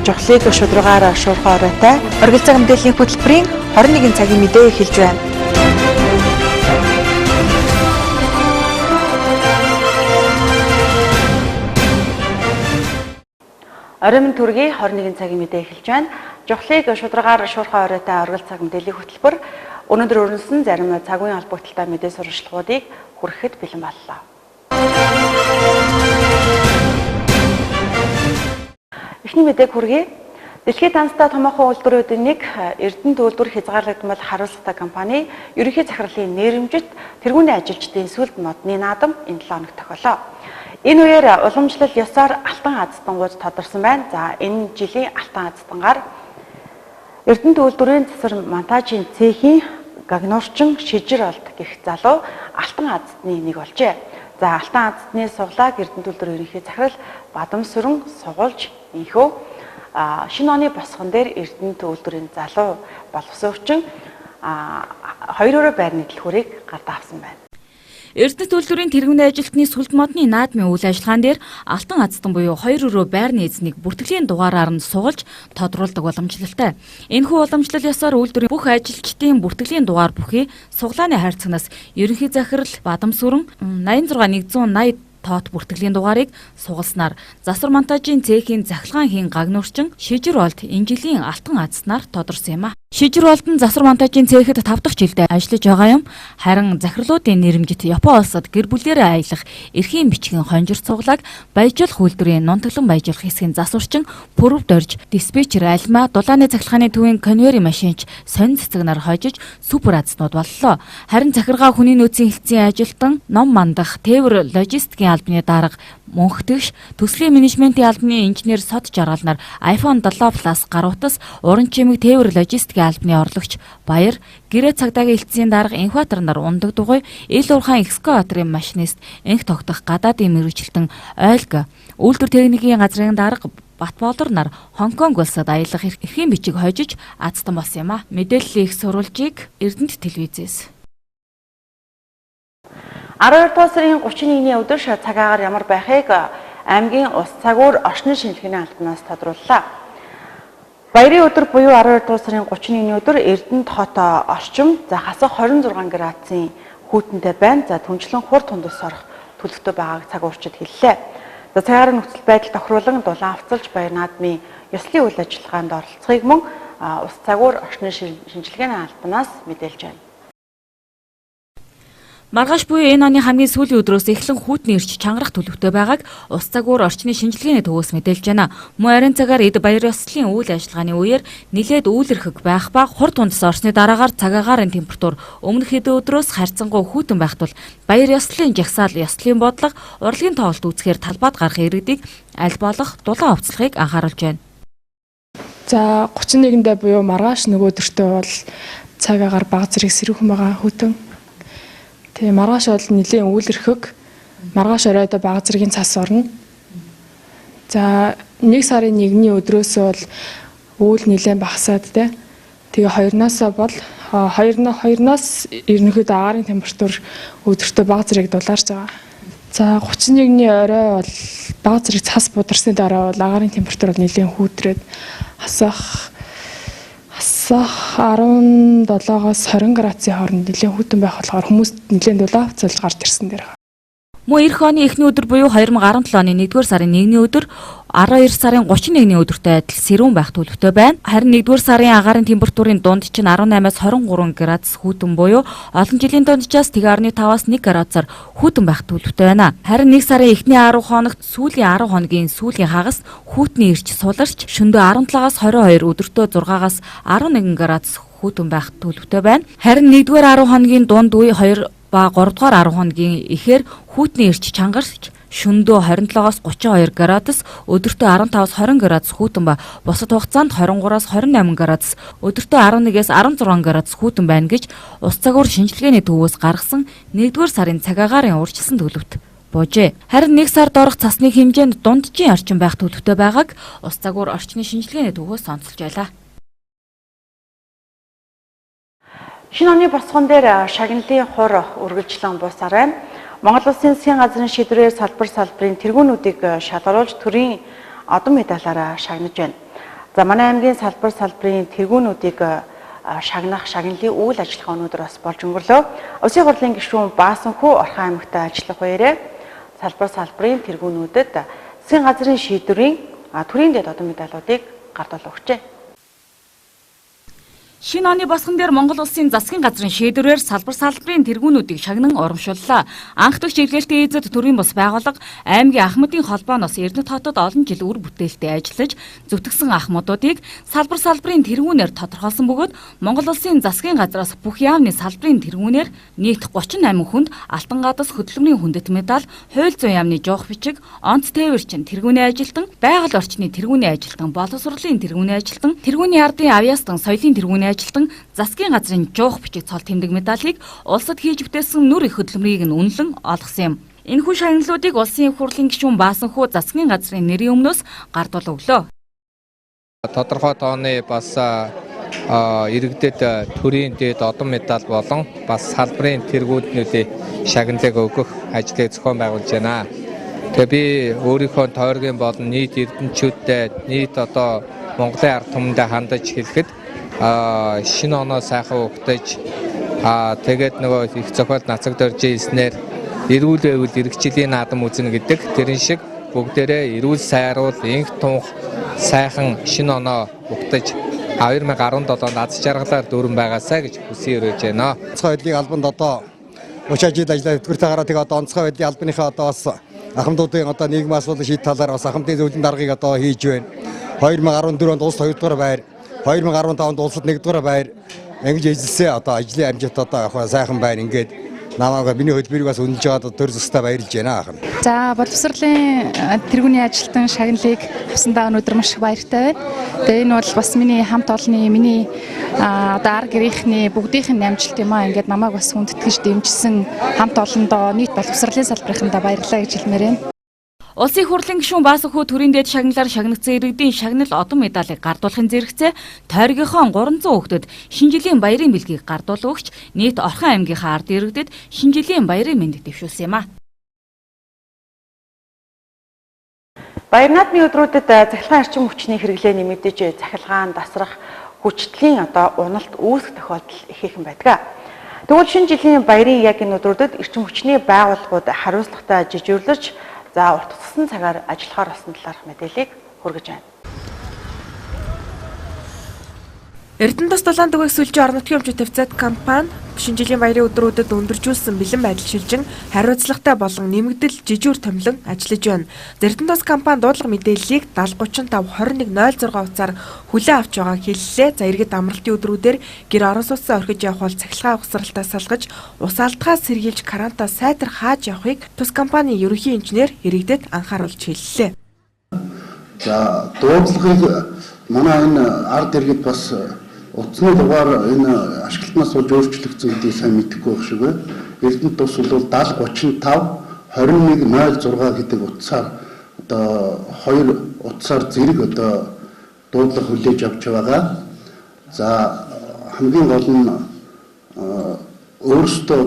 Жохлыг шударгаар шуурхай оройтой оргил цаг мэдээллийн хөтөлбөрийн 21 цагийн мэдээ эхэлж байна. Оройн төргийн 21 цагийн мэдээ эхэлж байна. Жохлыг шударгаар шуурхай оройтой оргил цаг мэдээллийн хөтөлбөр өнөөдөр өрнөсөн зарим цагийн холбогдолтой мэдээ сурвалжлагуудыг хүрэхэд бэлэн боллоо. Эхний мэдээг хүргэе. Дэлхийн танцтай томоохон үйлдвэрүүдийн нэг Эрдэнэт үйлдвэр хязгаарлагдмал хариуцлагатай компани ерөнхий захирлын нэрэмжит тэргүүний ажилчдын сүлд модны наадам энэ 7 хоног тохиолоо. Энэ үеэр уламжлал ёсоор алтан азтангууд тодорсон байна. За энэ жилийн алтан азтангаар Эрдэнэт үйлдвэрийн засвар монтажийн цехийн гагнуурчин шижир олд гэх залуу алтан азтны нэг болжээ. За алтан азтны суглааг Эрдэнэт үйлдвэр ерөнхий захирал Бадамсүрэн сугуулж инхүү шинэ оны босгон дээр Эрдэнэт үйлдвэрийн залуу боловсрууччин 2 байрны дэлгүүрийг гард авсан байна. Эрдэнэт үйлдвэрийн тэргүүний ажилтны сүлд модны наадмын үйл ажиллагаан дээр алтан азтан буюу 2 байрны эзнийг бүртгэлийн дугаараар нь сугалж тодруулдаг уламжлалтай. Энэхүү уламжлал ёсоор үйлдвэрийн бүх ажилчдын бүртгэлийн дугаар бүхий суглааны хайрцагнаас ерөнхий захирал Бадамсүрэн 86180 тоот бүртгэлийн дугаарыг сугалснаар засвар монтажийн цехийн захилгаан хийн гагнуурчин шижир олд энэ жилийн алтан азтнаар тодорсон юм а. Шижир олд нь засвар монтажийн цехэд 5 дахь жилдээ ажиллаж байгаа юм. Харин захирлуудын нэрэмжит Япон улсад гэр бүлээрээ аялах эрхийн бичгийн хонжир цуглааг баяжуулах үйлдвэрийн нунтаглан баяжуулах хэсгийн засварчин пүрвд орж диспетчер альма дулааны цахилгааны төвийн конвейер машинч сонин цэцэгнаар хожиж супер азнууд боллоо. Харин захиргаа хүний нөөцийн хэлтсийн ажилтан ном мандах тээвэр логистикийн албаны дарга мөнхтөгш төслийн менежментийн албаны инженер сод жаргалнаар iPhone 7 Plus гаруутас уран чимэг тээвэр логистикийн албаны орлогч баяр гэрээ цагдаагийн хэлтсийн дарга инхватор нар ундаг дугуй ил урхан экскаваторын машинист энх тогтох гадаадын мэргэжилтэн ойлго үйлдвэр техникийн газрын дарга Батболор нар Хонконг улсад аялах эрхийн бичиг хожиж азтан болсон юм а. Мэдээллийн их сурвалжийг Эрдэнэт телевизээс 12 дугаар сарын 31-ний өдөр цагаагаар ямар байхыг аймгийн ус цагуур орчны шинжилгээний албанаас тодрууллаа. Баярын өдөр буюу 12 дугаар сарын 31-ний өдөр Эрдэнэт хот орчим хасах 26 градусын хүйтэнтэй байна. За түнчлэн хур тундас орох төлөвтэй байгааг цагуурчид хэллээ. За цагаараа нөхцөл байдал тохируулан дулаан авцалж баяр наадмын ёслолын үйл ажиллагаанд оролцохыг мөн ус цагуур орчны шинжилгээний албанаас мэдээлж байна. Маргааш буюу энэ оны хамгийн сүүлийн өдрөөс эхлэн хүүтний ирч чангарах төлөвтэй байгааг ус цагуур орчны шинжилгээний төвөөс мэдээлж байна. Мөн арийн цагаар эд баяр ёслолын үйл ажиллагааны үеэр нэлээд үйлэрхэг байх ба хурд тундас орсны дараагаар цагаагаарын температур өмнөх хэдэн өдрөөс харьцангуй хүйтэн байх тул баяр ёслолын жагсаал ёслолын бодлого урлагийн тоглолт үүсгэхээр талбайд гарах иргэдийг аль болох дулаан хувцлахыг анхааруулж байна. За 31-нд буюу маргааш нөгөө өдөртөө бол цагаагаар бага зэрэг сэрүүхэн байгаа хүйтэн. Тэгээ маргааш бол нэлийн үйлэрхэг маргааш оройдоо бага зэргийн цас орно. За 1 сарын 1-ний өдрөөсөө бол үйл нэлээд багасаад те. Тэгээ 2-оос ерөнхийдөө агаарын температур өдөртөө бага зэрэг дулаарч байгаа. За 31-ний орой бол бага зэрэг цас бударсны дараа бол агаарын температур нэлээд хүүтрээд хасах 17-оос 20 градусын хооронд нэлээд хүйтэн байх болохоор хүмүүс нэлээд дулаан хувцалж гарч ирсэн дээр. Мөн эх оны эхний өдөр буюу 2017 оны 1-р сарын 1-ний өдөр 12 сарын 31-ний өдөртэй адил сэрүүн байх төлөвтэй байна. Харин 1-р сарын агаарын температурын дунд чинь 18-аас 23 градус хүйтэн буюу олон жилийн дунджаас 1.5-аас 1 градусаар хүйтэн байх төлөвтэй байна. Харин 1 сарын эхний 10 хоногт сүүлийн 10 хоногийн сүүлийн хагас хүйтний ирч суларч шөнөдөө 17-аас 22 өдөртөө 6-аас 11 градус хүйтэн байх төлөвтэй байна. Харин 1-р 10 хоногийн дунд үе 2 ба 3-р 10 хоногийн ихээр хүйтний ирч чангарч шөнөдөө 27-оос 32 градус, өдөртөө 15-аас 20 градус хүйтэн ба бусад хугацаанд 23-аас 28 градус, өдөртөө 11-ээс 16 градус хүйтэн байна гэж ус цагуур шинжилгээний төвөөс гаргасан 1-р сарын цагаагаарын урьдчилсан төлөвт буужээ. Харин 1 сард орох цасны хэмжээнд дунджийн орчин байх төлөвтэй байгааг ус цагуур орчны шинжилгээний төвөөс онцолж байлаа. Шинэ оны босгон дээр шагналын хур үргэлжлэн буусаарай. Монгол Улсын засгийн газрын шийдвэрээр салбарын тэргүүнүүдийг шалгаруулж төрийн одон медалаараа шагнаж байна. За манай аймгийн салбарын тэргүүнүүдийг шагнах шагналын үйл ажиллагаа өнөөдөр бас болж өнгөрлөө. Улсын хурлын гишүүн Баасанхүү Орхон аймагт ажиллах баяраа салбарын тэргүүнүүдэд засгийн газрын шийдвэрийн төрийн дэд одон медалуудыг гардуул өгчээ. Шинэ оны босгон дээр Монгол Улсын засгийн газрын шийдвэрээр салбарын тэргүүнүүдийг шагнан урамшууллаа. Анх дахь чиглэлтэй эзэд төрийн бас байгууллага аймгийн ахмадын холбооноос Эрдэнэт хотод олон жил үр бүтээлтэй ажиллаж зүтгэсэн ахмадуудыг салбарын тэргүүнээр тодорхойлсон бөгөөд Монгол Улсын засгийн газраас бүх яамны салбарын тэргүүнээр нийт 38 хүнд Алтан гадас хөдөлмөрийн хүндэт медаль, хууль зүйн яамны жуух бичиг, онц тээвэрчин тэргүүний ажилтан, байгаль орчны тэргүүний ажилтан, боловсролын тэргүүний ажилтан, тэргүүний ардын авьяастан, соёлын тэргүүний ажилтан, засгийн газрын жуух бичиг цол тэмдэг медалийг улсад хийж бүтээсэн нүр их хөдөлмөрийг нь үнэлэн олгосон юм. Энэхүү шагналуудыг улсын их хурлын гишүүн Баасанхүү засгийн газрын нэрийн өмнөөс гардуул өглөө. Тодорхой тооны бас иргэдэд төрийн дэд одон медаль болон бас салбарын тэргүүнүүдийн шагналыг өгөх ажлыг зохион байгуулж байна. Тэгээ би өөрийнхөө тойргийн болон нийт эрдэмтчүүдэд нийт Монголын ард түмэндээ хандаж хэлэхэд шинэ оноо сайхан угтаж тэгээд нөгөө их зохиол нацаг дөржин хэлснээр эрүүл байвал эргэжлийн наадам үзнэ гэдэг тэрэн шиг бүгдээрээ эрүүл сайруул инх тунх сайхан шинэ оноо угтаж 2017 онд аз жаргалаар дүүрэн байгаасаа гэж хүсье өрөөж байна. Онцгой байдлын албанд 30 жил ажиллаад өтгөртэйгаараа тэгээд онцгой байдлын албаныхаа бас ахмадуудын нийгмийн асуудлын шийдэл талаар бас ахмадын зөвлөлийн даргыг хийж байна. 2014 онд улс 2 дугаар байр, 2015 онд улсад 1 дугаар байр ингэж эзэлсэн ажлын амжилт сайхан байна. Ингээд намайг миний хөтөлбөрийг бас үнэлж байгаа төр зөвстэй баярлж байна ахна. За боловсролын тэргүүний ажилтан шагналыг авсандаа өнөөдөр маш их баяртай байна. Тэгээ энэ бол бас миний хамт олонны миний ар гэрийнхний бүгдийнх нь амжилт юм аа. Ингээд намайг бас хүндэтгэж дэмжсэн хамт олондоо нийт боловсролын салбарынхандаа баярлалаа гэж хэлмээр байна. Улсын их хурлын гишүүн Баасанхүү төрийн дэд шагналаар шагнагдсан иргэдийн шагнал одон медалийг гардуулахын зэрэгцээ тойргийнхоо 300 хүүхдэд шинэ жилийн баярын бэлгийг гардуул өгч нийт Орхон аймгийнхаа ард иргэдэд шинэ жилийн баярын мэнд дэвшүүлсэн юм а. Баяр наадмын өдрүүдэд захилгаан эрчим хүчний хэрэглээний мэдээж захилгаан дасрах хүчтлийн уналт үүсэх тохиолдол ихээхэн байдаг. Тэгвэл шинэ жилийн баярын яг энэ өдрүүдэд эрчим хүчний байгууллагууд хариуцлагатай жижүүрлэж урт туссан цагаар ажиллахаар болсон талаарх мэдээллийг хүргэж байна. Эрдэнэт тус дулаан дүгээх сүлжээ орон нутгийн өмчит тавьцаат компани шинэ жилийн баярын өдрүүдэд өндөржүүлсэн бэлэн байдал шилжин хариуцлагатай болон нэмэгдэл жижүүр томилон ажиллаж байна. Эрдэнэт тус компани дуудлага мэдээллийг 7035 2106 утсаар хүлээн авч байгааг хэллээ. За иргэд амралтын өдрүүдээр гэр орон сууцаа орхиж явах бол цахилгаан ухсралтаа салгаж ус алдгаас сэргийлж карантаа сайтар хааж явахыг тус компани ерөнхий инженер иргэдэд анхааруулж хэллээ. За дуудлагыг манай энэ ард иргэд бас утасны дугаар энэ ашиглалтнаас болж өөрчлөгдсөн гэдгийг сайн мэдэхгүй байх шиг байна. Эрдэнэт тус бол 7035 2106 гэдэг утсаар 2 утсаар зэрэг дуудлага хүлээж авч байгаа. За хамгийн гол нь өөрсдөө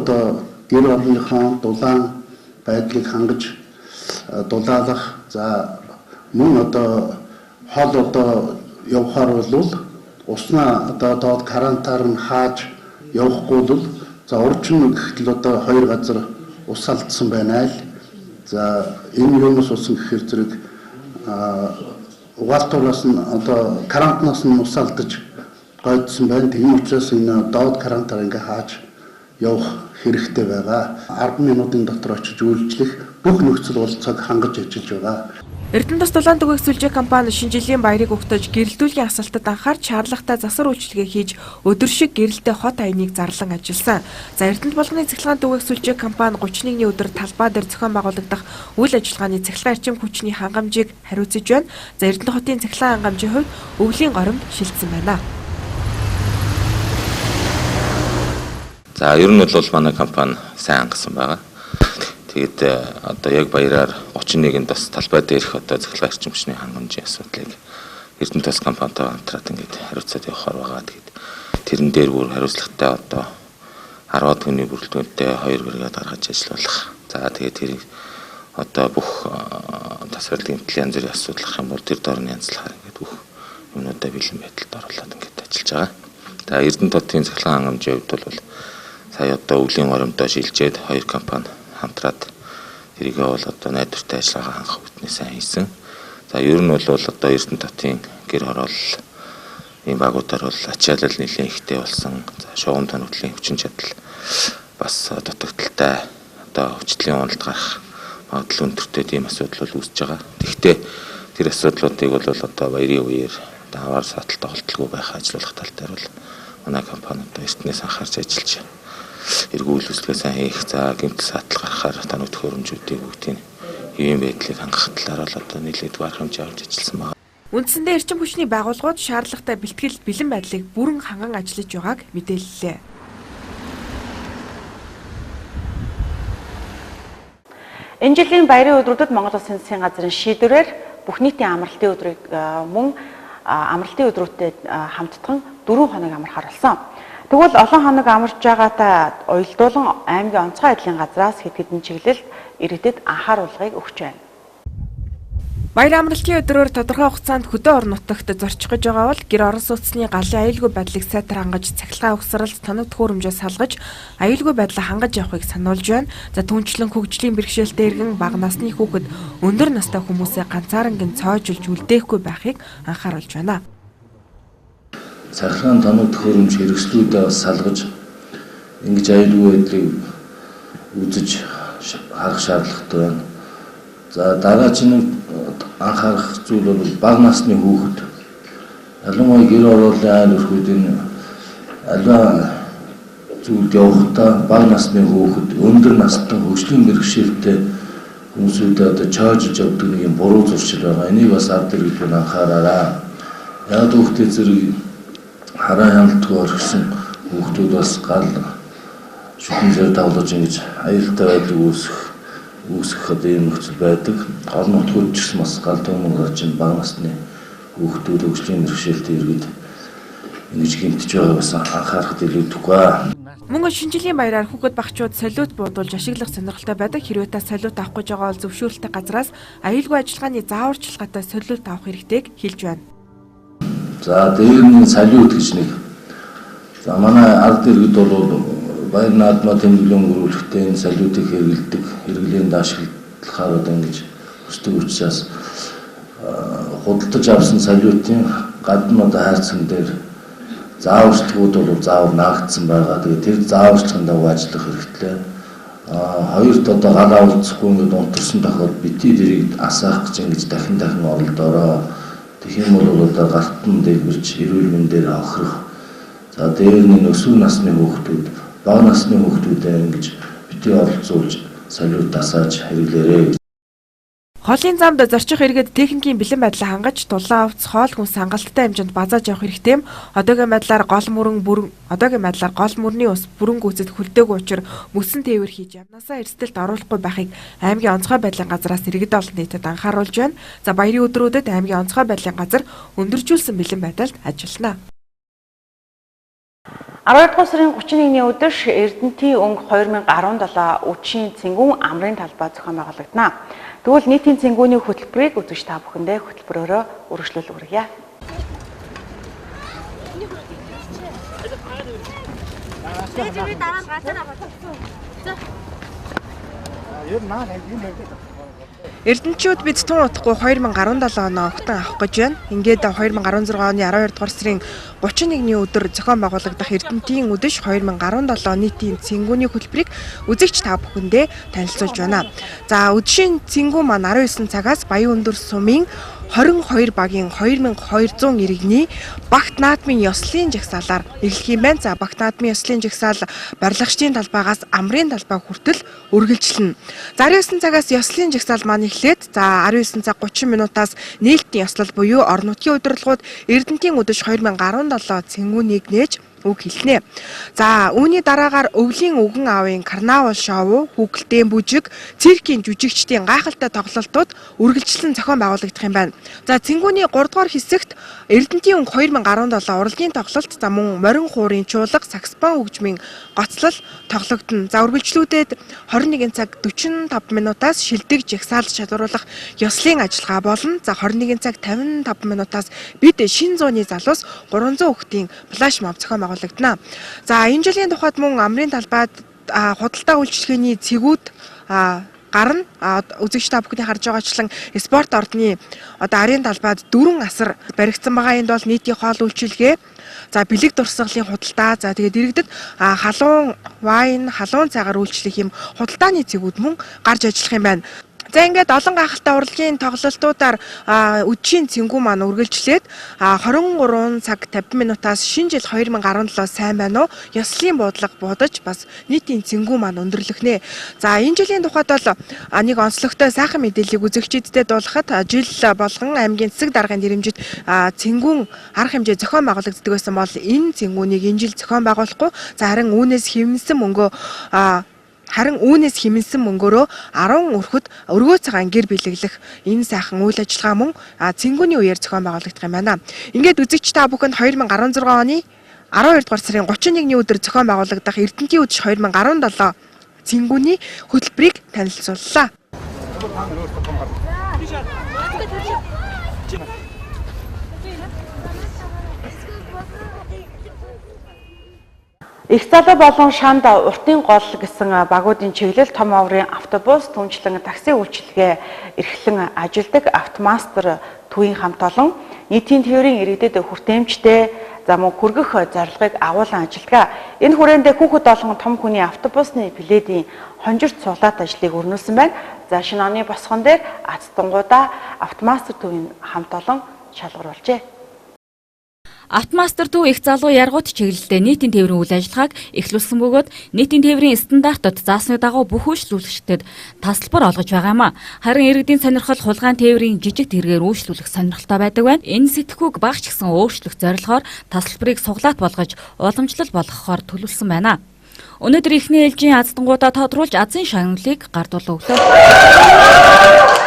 гэр орныхоо дулаан байдлыг хангаж дулаалах. За мөн хол явахаар бол уснаа доод карантаар нь хааж явахгүй бол за урчин гэхтэл 2 газар ус алдсан байна л. За энэ юмс усан гэхэр зэрэг угаалтуулаас нь карантинаас нь ус алдаж гойдсон байна. Тийм учраас энэ доод карантаар ингээ хааж явах хэрэгтэй байгаа. 10 минутын дотор очиж үйлчлэх бүх нөхцөл болцоог хангаж ажиллаж байгаа. Эрдэнэт тус дулаан дүгээх сүлжээ компани шинэ жилийн баярыг угтаж гэрэлтүүлгийн асуултад анхаарч шаардлагатай засвар үйлчилгээ хийж өдөр шиг гэрэлтэй хот аяныг зарлан ажилласан. За Эрдэнэт болгоны цахилгаан дүгээх сүлжээ компани 31-ний өдөр талбай дээр зохион байгуулагдах үйл ажиллагааны цахилгаан эрчим хүчний хангамжийг хариуцж байна. За Эрдэнэт хотын цахилгаан хангамжийн хувьд өвлийн горимд шилжсэн байна. За ер нь бол манай компани сайн хангасан байгаа. Тэгээд яг баяраар 31-нд бас талбай дээрх захилгаан эрчим хүчний хангамжийн асуудлыг Эрдэнэт тус компанитай хамтраад ингээд хариуцаад явахаар байгаа. Тэгээд тэрэн дээр бүр хариуцлагатай 10 хүний бүрэлдэхүүнтэй 2 бригад гаргаж ажиллах. За тэгээд тэрийг одоо бүх тасралтын янз бүрийн асуудал гарах юм бол тэр дорны янзлахаар ингээд бүх юмнуудаа бэлэн байдалд оруулаад ингээд ажиллаж байгаа. За Эрдэнэ хотын цахилгаан хангамжийн хувьд бол сая одоо өвлийн горимдоо шилжээд 2 компани хамтраад тэрийгээ бол одоо найдвартай ажиллагаа хангах үүднээ сайн хийсэн. За ер нь бол одоо Эрдэнэ хотын гэр хороол ийм багуудаар бол ачаалал нэлээд ихтэй болсон. За шугам тоногдлын хүчин чадал бас дутагдaltaй одоо хүчлийн уналд гарах магадлал өндөртэй тийм асуудал бол үүсэж байгаа. Тэгэхдээ тэр асуудлуудыг бол одоо баярын үеэр даваар саталтай холтолгүй байх ажиллах тал дээр бол манай компаниуд эртнээс анхаарч ажиллаж эргүүл үйлчлэгээ сайн хийх, за гэмтэл сатал гаргахаар танууд төхөөрөмжүүдийг бүгдийг ийм байдлыг хангах талаар бол одоо нэлээд бага хэмжээ авч ажилласан байна. Үндсэндээ эрчим хүчний байгууллагууд шаардлагатай бэлтгэл бэлэн байдлыг бүрэн ханган ажиллаж байгааг мэдээллээ. Энэ жилийн баярын өдрүүдэд Монгол Улсын засгийн газрын шийдвэрээр бүх нийтийн амралтын өдрийг мөн амралтын өдрүүдэд хамтдсан 4 хоног амархаар болсон. Тэгвэл олон хоног амарч байгаатай уялдуулан аймгийн онцгой байдлын газраас хэд хэдэн чиглэлд иргэдэд анхааруулгыг өгч байна. Баяр амралтын өдрөөр тодорхой хугацаанд хөдөө орон нутагт зорчих гэж байгаа бол гэр орон сууцны галын аюулгүй байдлыг сайтар хангаж, цахилгаан угсралд тоног төхөөрөмжөө салгаж, аюулгүй байдлаа хангаж явахыг сануулж байна. За түүнчлэн хөгжлийн бэрхшээлтэй иргэн бага насны хүүхэд өндөр настай хүмүүсээ ганцаарангийн цоожулж үлдээхгүй байхыг анхааруулж байна. Цахилгаан тоног төхөөрөмж хэрэгслүүдээ бас салгаж, ингэж аюулгүй байдлыг үзэж харах шаардлагатай байна. За дараагийн анхаарах зүйл бол бага насны хүүхэд. Ялангуяа гэр ороолын айл өрхүүдийн аливаа зүйлд явахдаа бага насны хүүхэд, өндөр настай хөгжлийн бэрхшээлтэй хүмүүсүүд одоо чаажж явдаг нэг юм буруу зуршил байгаа. Энийг бас ард иргэдүүд анхаараарай. Яг хүүхдээ зэрэг хараа хяналтгүй орхисон хүүхдүүд бас гал шүтэнээр давлаж ингэж аюултай байдлыг үүсгэх одоо ийм нөхцөл байдаг. Орон нутгууд ч гэсэн бас гал түмэн гарч бага насны хүүхдүүд хөгжлийн бэрхшээлтэй иргэд ингэж гэмтэж байгаа бас анхаарах илүүдэхгүй. Мөн шинжилгээний баяраар хүүхэд багчууд солиот буудуулж ашиглах сонирхолтой байдаг. Хэрвээ та солиот авах гэж байгаа бол зөвшөөрөлтэй газраас аюулгүй ажиллагааны зааварчилгаатай солиот авах хэрэгтэйг хэлж байна. За дээр нь солиот гэж нэг. За манай ард иргэд бол баяр наадмаа тэмдэглэн өнгөрүүлэхдээ энэ солиотыг хэрэглээнд ашиглахаар одоо ингэж хүсдэг учраас худалдаж авсан солиотын гадна одоо хайрцаг дээр зааварчлагууд бол заавар наагдсан байгаа. Тэгээд тэр зааварчлагын дагуу ажиллах хэрэгтэй. Хоёрт одоо гал авалцахгүй ингээд унтарсан тохиолдолд бити дэрийг асаах гэж ингэж дахин оролдороо. Тэгэх юм бол одоо гартан дэлбэрч эрүүл мэндээр авахрах. За дээр нь өсвөр насны хүүхдүүд, бага насны хүүхдүүдээ ингэж бити оролцуулж солиот асааж хэрэглээрэй. Холын замд зорчих иргэд техникийн бэлэн байдлаа хангаж, дулаан авц, хоол хүнс хангалттай хэмжээнд базааж явах хэрэгтэй. Одоогийн байдлаар гол мөрний ус бүрэн гүйцэд хөлдөөгүй учраас мөсөн тээвэр хийж явнасаа эрсдэлд оруулахгүй байхыг аймгийн онцгой байдлын газраас иргэд олон нийтэд анхааруулж байна. За баярын өдрүүдэд аймгийн онцгой байдлын газар өндөржүүлсэн бэлэн байдалд ажиллана. 12 дугаар сарын 31-ний өдөр Эрдэнэтийн өнгө 2017 үдшийн цэнгүүн амрын талбай зохион байгуулагдана. Тэгвэл нийтийн цэнгүүний хөтөлбөрийг үзэгч та бүхэндээ хөтөлбөрөөрөө үргэлжлүүл хүргье. Эрдэнэчүүд бид тун утахгүй 2017 оноо огтон авах гэж байна. Ингээд 2016 оны 12 дугаар сарын 31-ний өдөр зохион байгуулагдах Эрдэнэтийн үдэш 2017 нийтийн цэнгүүний хөтөлбөрийг үзэгч та бүхэндээ танилцуулж байна. За үдшийн цэнгүү маань 19 цагаас Баян өндөр сумын 22 багийн 2200 иргэний багт наадмын ёслолын жагсаалаар эхлэх юм байна. За багт наадмын ёслолын жагсаал барилгачдын талбайгаас амрын талбай хүртэл үргэлжилнэ. За 19 цагаас ёслолын жагсаал маань эхлээд за 19 цаг 30 минутаас нээлтний ёслол буюу орон нутгийн удирдлагууд Эрдэнэтийн үдэш 2017 цэнгүүнийг нээж үг хэлнэ. За үүний дараагаар өвлийн өвгөн аавын карнавал шоу, хүүхэлдэйн бүжиг, циркийн жүжигчдийн гайхалтай тоглолтууд үргэлжлэн зохион байгуулагдах юм байна. За Цэнгүүний 3 дугаар хэсэгт Эрдэнтийн өнгө 2017 урлагийн тоглолт, за мөн морин хуурын чуулга, саксофон хөгжмийн гоцлол тоглогдно. За үргэлжлүүлээд 21 цаг 45 минутаас шилдэг жагсаал шалгаруулах ёслын ажиллагаа болно. За 21 цаг 55 минутаас бид шин зууны залуус 300 хүүхдийн флаш моб зохион байгуулагдана. За энэ жилийн тухайд мөн амрын талбайд худалдаа үйлчлэгээний цэгүүд гарна. Үзэгч та бүхний харж байгаачлан спорт ордны арын талбайд 4 асар баригдсан байгаа. Энд бол нийтийн хоол үйлчилгээ, за бэлэг дурсгалын худалдаа, за тэгээд иргэдэд халуун вайн, халуун цагаар үйлчлэх юм худалдааны цэгүүд мөн гарч ажиллах юм байна. За ингээд олон гайхалтай урлагийн тоглолтуудаар үдшийн Цэнгүү маань үргэлжлээд 23 цаг 50 минутаас шинэ жил 2017 сайн байна уу? Ёслын буудлага буудаж бас нийтийн Цэнгүү маань өндөрлөхнэ. За энэ жилийн тухайд бол нэг онцлогтой сайхан мэдээллийг үзэгчдэд дуулгахад жил болгон аймгийн цэцэг даргын нэрэмжит Цэнгүүн арга хэмжээ зохион байгуулагддаг байсан бол энэ Цэнгүүнийг энэ жил зохион байгуулахгүй. За харин үүнээс хэмнсэн мөнгөөрөө 10 өрхөд өргөө цагаан гэр бэлэглэх энэ сайхан үйл ажиллагаа мөн Цэнгүүний үеэр зохион байгуулагдах юм байна. Ингээд үзэгч та бүхэнд 2016 оны 12 дугаар сарын 31-ний өдөр зохион байгуулагдах Эрдэнтийн үдшин 2017 Цэнгүүний хөтөлбөрийг танилцууллаа. Их залуу болон шанд уртын гол гэсэн багуудын чиглэл том оврын автобус, түнчлэн такси үйлчилгээ эрхлэн ажилдаг Автомастер төвийн хамт олон нийтийн тээврийн иргэдэд хүртээмжтэй за мөн хүргэх зорилгыг агуулan ажиллагаа. Энэ хүрээнд хүүхэд олон том хүний автобусны билетийн хонжирт цуглаат ажлыг өрнүүлсэн байна. За шинэ оны босгон дээр Ацтангуудаа Автомастер төвийн хамт олон шалгаруулжээ. Автомастер төв их залуу яргуут чиглэлтэй нийтийн тээврийн үйл ажиллагааг эхлүүлсэн бөгөөд нийтийн тээврийн стандартад заасны дагуу бүх үйлчлүүлэгчдэд тасалбар олгож байгаа юм а. Харин иргэдийн сонирхол хулгайн тээврийн жижиг тэргээр үйлчлүүлэх сонирхолтой байдаг байна. Энэ сэтгүүг багч гисэн өөрчлөх зорилгоор тасалбарыг суглаат болгож уламжлал болгохоор төлөвлөсөн байна. Өнөөдөр ихний ээлжийн Ацтангуудаа тодруулж азын шагналыг гардуулан өглөө.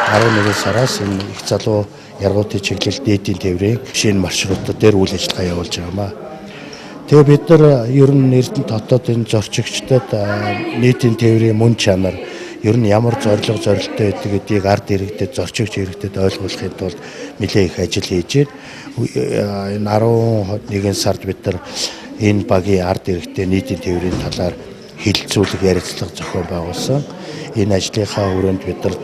11 сараас энэ их залуу яргуутын чиглэл нийтийн тээврийн шинэ маршрутууд дээр үйл ажиллагаа явуулж байгаа юм а. Тэгээ бид нар ер нь Эрдэнэт хотод энэ зорчигчдод нийтийн тээврийн мөн чанар ер нь ямар зорилттой байдаг гэдгийг ард иргэдэд зорчигч иргэдэд ойлгуулахын тулд нэлээд их ажил хийж байна. Энэ 11 сард бид нар энэ багийн ард иргэдэд нийтийн тээврийн талаар хилцүүлэг ярилцлага зохион байгуулсан. Энэ ажлынхаа хүрээнд бид нар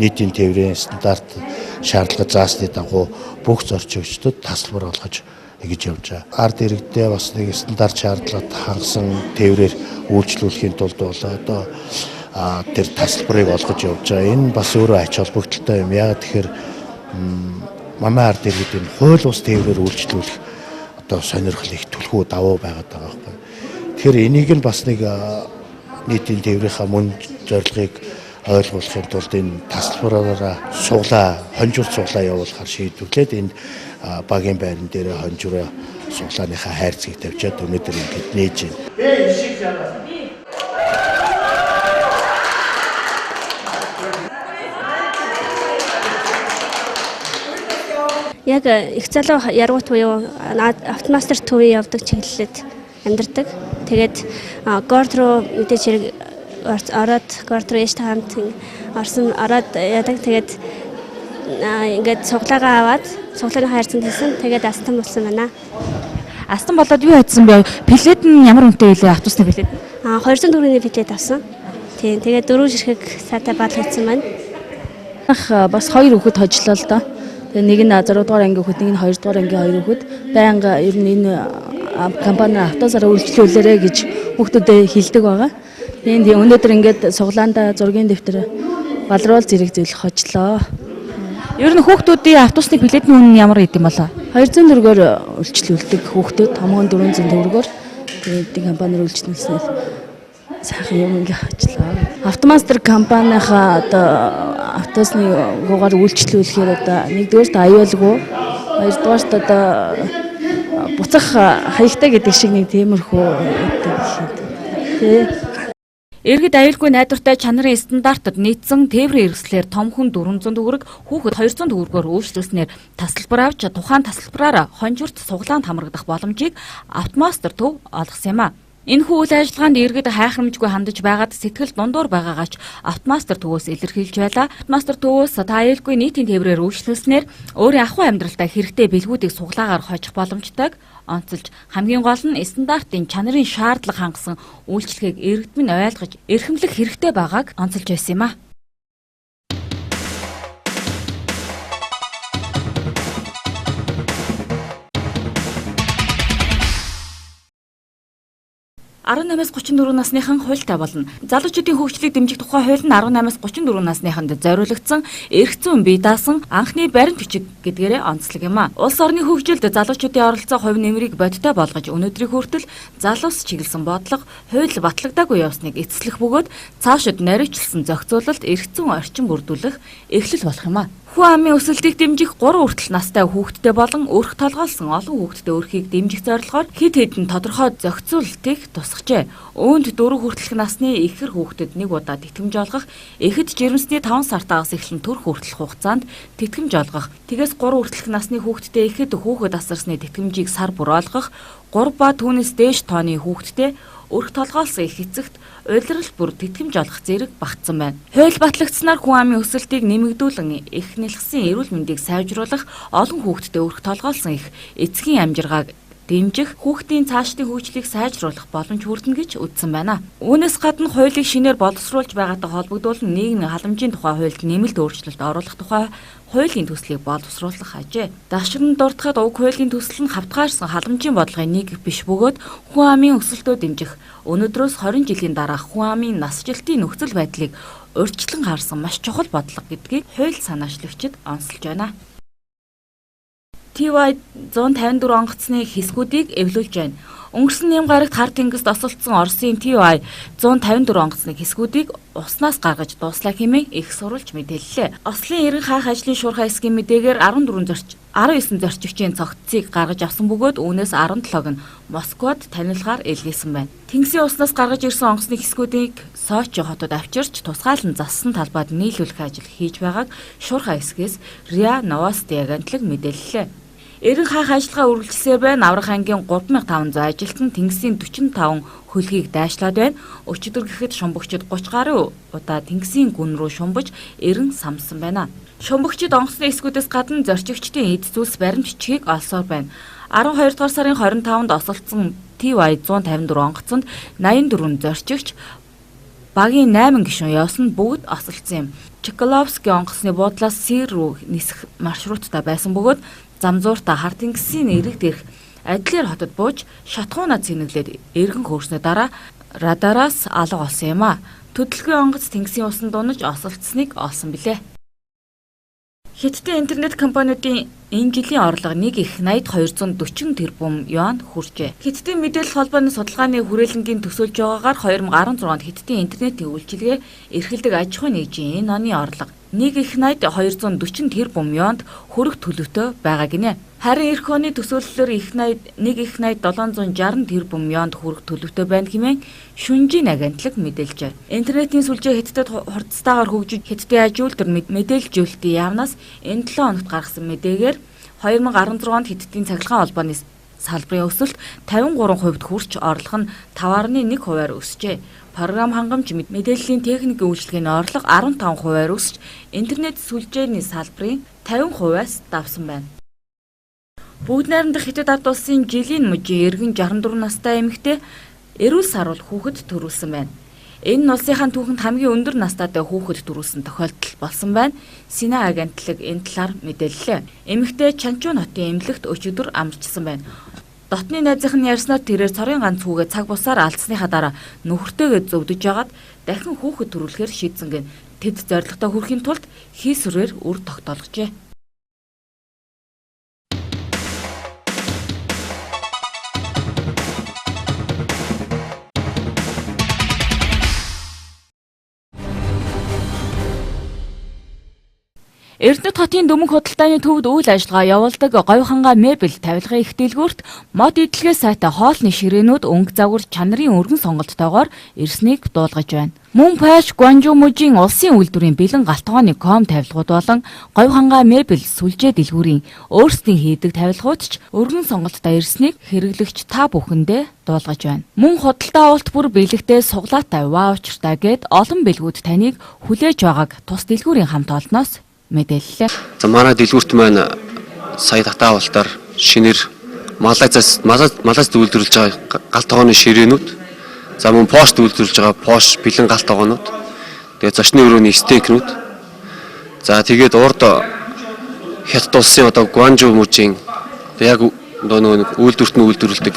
нийтийн тээврийн стандарт шаардлага заасны дагуу бүх зорчигчдод тасалбар олгож ингэж явж байгаа. Ард иргэдээ бас нэг стандарт шаардлагад хангасан тээврээр үйлчлүүлэхийн тулд бол тэр тасалбарыг олгож явж байгаа. Энэ бас өөрөө ач холбогдолтой юм. Яагаад тэгэхээр манай ард иргэд энэ хууль бус тээврээр үйлчлүүлэх сонирхол их түлхүү давуу байгаад байгаа байхгүй. Тэгэхээр энийг нь бас нэг нийтийн тээврийнхаа мөн зорилгыг ойлгуулахын тулд энэ тасалбараараа хонжуур суглаа явуулахар шийдвэрлээд энэ багийн байран дээр хонжуураа суглааныхаа хайрцгийг тавьчаад өнөөдөр ингэж нээж байна. Яг их залуу яргуут буюу Автомастер төвийн явдаг чиглэлд амьдардаг. Тэгээд горд руу мэдээж хэрэг ороод горд руу яж таамт орсон ороод ядаг. Тэгээд ингээд цуглаагаа аваад цуглааны хайрцанд хийсэн. Тэгээд астан болсон байна. Астан болоод юу хийсэн бэ? Билет нь ямар үнэтэй вэ? Автобусны билет? 200 төгрөгийн билет авсан. Тийм. Тэгээд 4 ширхэг саатай баал хийсэн байна. Бас 2 хүүхэд хожлоо л доо. Тэгээ нэг нь 6 дугаар анги хүүхэд, нэг нь 2 дугаар анги 2 хүүхэд. Байнга ер нь энэ компани автосараа үйлчлүүлээрэ гэж хүүхдүүдэд хэлдэг байгаа. Тэгээд өнөөдөр ингээд суглаанда зургийн дэвтэр балруул зэрэг зөвлөх хожлоо. Ер нь хүүхдүүдийн автобусны билетний үнэ нь ямар идэм болоо? 200 төгрөгөөр үйлчлүүлдэг хүүхдүүд, томхон 400 төгрөгөөр тэгээд компаниар үйлчлүүлснээр сайхан юм ингээ хожлоо. Автомастер компанийнхаа автобусны гуугаар үйлчлүүлэхээр нэгдүгээр аюулгүй, хоёрдугаар буцах хаягтай гэдэг шиг нэг тиймэрхүү тий. Иргэд аюулгүй найдвартай чанарын стандартад нийцсэн тээврийн хэрэгслээр том хүн 400 төгрөг, хүүхэд 200 төгрөгөөр үйлчлүүлснээр тасалбар авч тухайн тасалбараар хонжирт суглаанд хамрагдах боломжийг Автомастер төв олгосон юм а. Энэхүү үйл ажиллагаанд иргэд хайхрамжгүй хандаж байгаад сэтгэл дундуур байгаагаач Автомастер төвөөс илэрхийлж байлаа. Автомастер төвөөс та аюулгүй нийтийн тээврээр үйлчлүүлснээр өөрийн ахуй амьдралдаа хэрэгтэй бэлгүүдийг суглаагаар хожих боломжтойг онцолж хамгийн гол нь стандартын чанарын шаардлага хангасан үйлчлэгийг иргэд минь ойлгож эрхэмлэх хэрэгтэй байгааг онцолж байсан юм а. Арван 18-34 насныхан хуультай болно. Залуучуудын хөгжлийг дэмжих тухай хууль нь 18-34 насныханд зориулагдсан эрх зүйн бие даасан анхны баримт бичиг гэдгээрээ онцлог юм а. Улс орны хөгжилд залуучуудын оролцоо хувь нэмрийг бодиттой болгож өнөөдрийн хүртэл залуус чиглэсэн бодлого хууль батлагдаагүй явсныг эцэслэх бөгөөд цаашид наривчлсан зохицуулалт эрх зүйн орчин бүрдүүлэх эхлэл болох юм а. Хүн амын өсөлтийг дэмжих 3 хүртэл настай хүүхэдтэй болон өрх толгойлсон олон хүүхэдтэй өрхийг дэмжих зорилгоор хэд хэдэн тодорхой зохицуулалтыг тусгажээ. Үүнд 4 хүртэлх насны ихэр хүүхдэд нэг удаа тэтгэмж олгох, эхэд жирэмсний 5 сартаагаас эхлэн төрөх хүртэлх хугацаанд тэтгэмж олгох, тэгээс 3 хүртэлх насны хүүхэдтэй эхэд хүүхэд асарсны тэтгэмжийг сар бүр олгох, 3 ба түүнээс дээш тооны хүүхэдтэй өрх толгойлсон их эцэгт улирал бүр тэтгэмж олох зэрэг багтсан байна. Хууль батлагдсанаар хүн амын өсөлтийг нэмэгдүүлэн их нэлхсэн эрүүл мэндийг сайжруулах, олон хүүхэдтэй өрх толгойлсон их эцгийн амжиргааг дэмжих, хүүхдийн цаашдын хөгжлийг сайжруулах боломж хүрдэнэ гэж үзсэн байна. Үүнээс гадна хуулийг шинээр боловсруулж байгаатай холбогдуулан нийгмийн халамжийн тухай хуульд нэмэлт өөрчлөлт оруулах тухай хуулийн төслийг боловсруулах ажээ. Дашрын дурдахад уг хуулийн төсөл нь хавтгаарсан халамжийн бодлогын нэг биш бөгөөд хүн амын өсөлтөө дэмжих, өнөөдрөөс 20 жилийн дараах хүн амын насжилтын нөхцөл байдлыг урьдчилан харсан маш чухал бодлого гэдгийг хууль санаачлагчид онцолж байна. TY 154 онгоцны хэсгүүдийг эвлүүлж байна. Өнгөрсөн нэм гарагт хар тэнгист осолцсон Оросын TY 154 онгоцны хэсгүүдийг уснаас гаргаж дууслаа хэмээн их сурвалж мэдээллээ. Ослын эрен хаах ажлын шуурхай хэсгийн мэдээгээр 19 зорчигчийн цогцыг гаргаж авсан бөгөөд үүнээс 17-г нь Москвад танилцахаар илгээсэн байна. Тэнгисийн уснаас гаргаж ирсэн онгоцны хэсгүүдийг Сочи хотод авчирч тусгаалan зассан талбайд нийлүүлэх ажил хийж байгааг шуурхай хэсгээс РИА Новости агентлаг мэдээллээ. Эрен хаах ажиллагаа үргэлжилсээр байна. Аврах ангийн 3500 ажилтан Тэнгисийн 45 хөлгийг дайшлаад байна. Өчигдөр гэхэд шумбагчид 30 гаруй удаа Тэнгисийн гүн рүү шумбаж эрен самсан байна. Шумбагчид онгоцны хэсгүүдээс гадна зорчигчдын эд зүйлс баримт бичгийг олсоор байна. 12 дугаар сарын 25-нд осолцсон TY 154 онгоцонд 84 зорчигч багийн 8 гишүүн явсан бүгд осолцсон юм. Чекаловский онгоцны буудлаас Сир рүү нисэх маршруттай байсан бөгөөд замзуурта хар тэнгисийн ирэг дээрх Адлер хотод бууж шатхуунаа цэнэглээд эргэн хөөрснөө дараа радараас алга олсон юм а. Төдөлгөөний онгоц тэнгисийн усан дунаж осолцсныг олсон билээ. Хятадын интернет компаниудын энэ жилийн орлого нэг их 8240 тэрбум юань хүрчээ. Хятадын мэдээлэл холбооны судалгааны хүрээлэнгийн төсөөлж байгаагаар 2016 онд Хятадын интернетийн үйлчилгээ эрхэлдэг аж ахуйн нэгжийн энэ оны орлого нэг их 240 тэрбум юанд хүрэх төлөвтэй байгаа гинэ. Харин эх оны төсөөллөөр нэг их 760 тэрбум юанд хүрэх төлөвтэй байна хэмээн шүнжийн агентлаг мэдээлжээ. Интернетийн сүлжээ Хятадд хурцтайгаар хөгжиж Хятадын аж үйлдвэр мэдээлжүүлэлтийн яамнаас энэ 7 хоногт гаргасан мэдээгээр 2016 онд Хятадын цахилгаан холбооны салбарын өсөлт 53% хүрч орлого нь 5.1%-аар өсжээ. Програм хангамж мэдээллийн техникийн үйлчилгээний орлого 15%-аар өсч интернет сүлжээний салбарын 50%-аас давсан байна. Бүгд найрамдах Хятад ард улсын жилийн мужийн эргэн 64 настай эмэгтэй эрүүл саруул хүүхэд төрүүлсэн байна. Энэ нь улсынхаа түүхэнд хамгийн өндөр настайтай хүүхэд төрүүлсэн тохиолдол болсон байна. Сина агентлаг энэ талаар мэдээллээ. Эмэгтэй Чанчун хотын эмнэлэгт өчигдөр амарчсан байна. Дотны найзынх нь ярьснаар тэрээр цорын ганц хүүгээ цаг бусаар алдсныхаа дараа нөхөртөөгөө зөвдөж яагаад дахин хүүхэд төрүүлэхээр шийдсэн гэн тэд зорилготой хүрэхийн тулд хийсвэрээр үр тогтоолгожээ. Эрдэнэт хотын Дөмөнх худалдааны төвд үйл ажиллагаа явуулдаг говьхангаа мебель тавилгын их дэлгүүрт мод идэлгээ сайтай хоолны ширээнүүд өнгө загвар чанарын өргөн сонголттойгоор ирснийг дуулгаж байна. Мөн Паш Гуанжу мужийн улсын үйлдвэрийн бэлэн галтгооны ком тавилгууд болон говьхангаа мебель сүлжээ дэлгүүрийн өөрсдийн хийдэг тавилгууд ч өргөн сонголттой ирснийг хэрэглэгч та бүхэндээ дуулгаж байна. Мөн худалдаа авалт бүр бэлэгтэй суглаатай ваучертай гэд олон бэлгүүд таныг хүлээж байгааг тус дэлгүүрийн хамт олноос мэдээллээ. За манай дэлгүүрт маань сая татаа авалтаар шинээр Малайзаас үйлдвэрлэж байгаа галт тогооны ширээнүүд, за мөн Porsche үйлдвэрлэж байгаа Porsche бэлэн галт тогоонууд, тэгээд зочны өрөөний стейкнүүд, за тэгээд урд Хятад улсын одоо Гуанжу мужийн яг нөгөө үйлдвэрт нь үйлдвэрлэдэг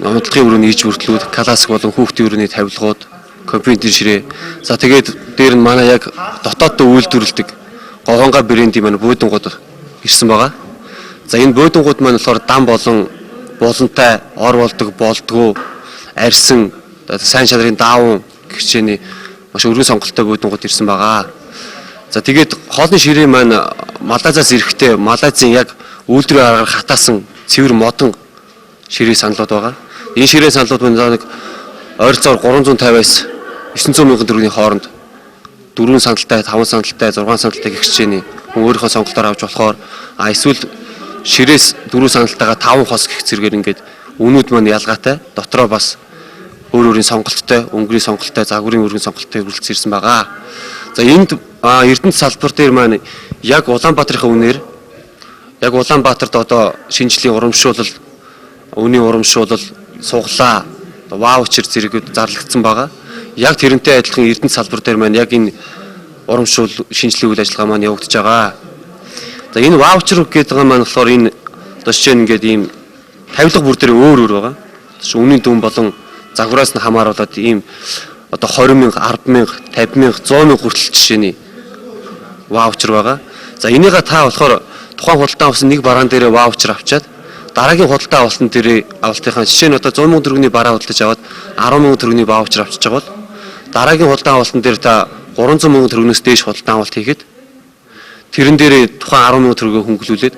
нотолгын өрөөний иж бүртлүүд, классик болон хүүхдийн өрөөний тавилгууд, компьютер ширээ. За тэгээд дээр нь манай яг дотооддоо үйлдвэрлэдэг говьхангаа брендийн манай буудлууд ирсэн байгаа. За энэ буудлууд маань болохоор дан болон буулантай, ор болдог, болдгоо, арьсан, сайн шалрын даавн гихчээний маш өргөн сонголттой буудлууд ирсэн байгаа. За тэгээд хоолны ширээ маань Малайзаас ирэхдээ Малайзын яг үйлдвэрийн аргаар хатаасан цэвэр модон ширээ саналууд байгаа. Энэ ширээ саналууд маань нэг ойролцоогоор 350-аас 900 мянган төгрөгийн хооронд 4 сандалтай, 5 сандалтай, 6 сандалтай гэх хичээний хүн өөрийнхөө сонголтоор авч болохоор эсвэл ширээс 4 сандалтайгаа 5 хос гэх зэрэгээр ингээд үнүүд маань ялгаатай, дотроо бас өөр өөрийн сонголттой, өнгөрийн сонголттой, загварын өргөн сонголттой хүрэлцэн ирсэн байгаа. За энд Эрдэнэт салбар дээр маань яг Улаанбаатарын үнээр яг Улаанбаатарт одоо шинжлэлийн урамшуулал, үнийн урамшуулал, суглаа, ваучер зэрэгүүд зарлагдсан байгаа. Яг тэрнтэй адилхан Эрдэнэт салбар дээр маань яг энэ урамшуул шинжилгээ үйл ажиллагаа маань явагдаж байгаа. За энэ ваучер гэдэг маань болохоор энэ одоо жишээ нь ингээд ийм тавилга бүр дээр өөр байгаа. Үнийн дүн болон загвараас нь хамааруулаад ийм одоо 20,000, 10,000, 50,000, 100,000 хүртэл жишээний ваучер байгаа. За энийгээ та болохоор тухайн худалдаа авсан нэг бараан дээрээ ваучер авчаад дараагийн худалдаа авалтын дээрээ авалтынхаа жишээ нь одоо 100,000 төгрөгийн бараа худалдаж аваад 10,000 төгрөгийн ваучер авчиж байгаа бол дараагийн худалдаа авалтын дээр та 300,000 төгрөгнөөс дээш худалдаа авалт хийгээд тэрэн дээрээ тухайн 10,000 төгрөгийг хөнгөлүүлээд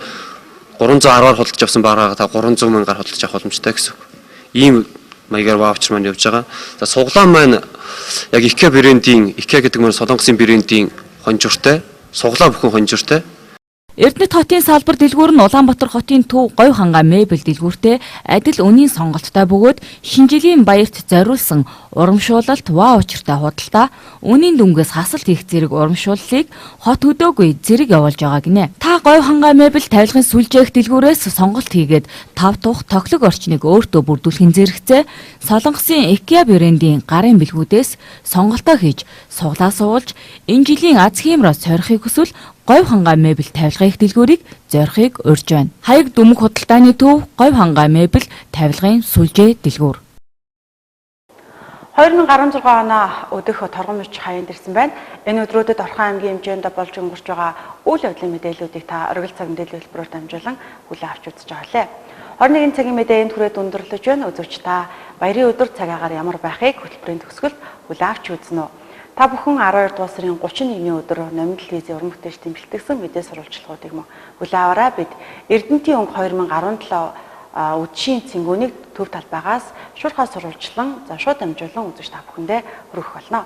310-аар худалдаж авсан бараагаа та 300,000-аар худалдаж авах боломжтой гэсэн үг. Ийм маягаар ваучер маань явж байгаа. За суглаан маань яг IKEA брендийн IKEA гэдэг маань Солонгосын брендийн хонжууртай, суглаа бүхэн хонжууртай. Эрдэнэт хотын салбар дэлгүүр нь Улаанбаатар хотын төв говьхангаа мебель дэлгүүртэй адил үнийн сонголттой бөгөөд шинжилгээний баярт зориулсан урамшуулалт ваучертай худалдаа, үнийн дүнгээс хасалт хийх зэрэг урамшууллыг хот өдөөгүй зэрэг явуулж байгаа гинэ. Та говьхангаа мебель тавилгын сүлжээх дэлгүүрээс сонголт хийгээд тав тух тоглог орчныг өөртөө бүрдүүлэхин зэрэгцээ Солонгосын IKEA брендийн гарын бэлгүүдээс сонголтоо хийж суглаа суулж энэ жилийн аз хиймраа сорихыг хүсвэл говьхангаа мебель тавилгын их дэлгүүрийг зорихыг урьж байна. Хаяг Дөмөнх худалдааны төв говьхангаа мебель тавилгын сүлжээ дэлгүүр. 2016 оноо өдөх торгон мөч хаяанд ирсэн байна. Энэ өдрүүдэд Орхон аймгийн хэмжээнд болж өнгөрч байгаа үйл явдлын мэдээллүүдийг та оргил цаг мэдээлэл хэлбэрээр дамжуулан хүлээн авч үзэж байгаа лээ. 21 цагийн мэдээ энэ түрээд өндөрлөж байна. Үзэгч та баярын өдөр цагаагаар ямар байхыг хөтөлбөрийн төгсгөлд хүлээн авч үзнэ үү? Та бүхэн 12 дугаар сарын 31-ний өдөр номинал визийн уран бүтээлчдийн бэлтгэсэн мэдээ сурвалжлагуудыг хүлээн аваарай. Бид Эрдэнэтийн өнгө 2017 үдшийн цэнгүүнийг төв талбайгаас шуурхаа сурвалжлан шууд дамжуулан үзэж та бүхэндээ хүргэх болно.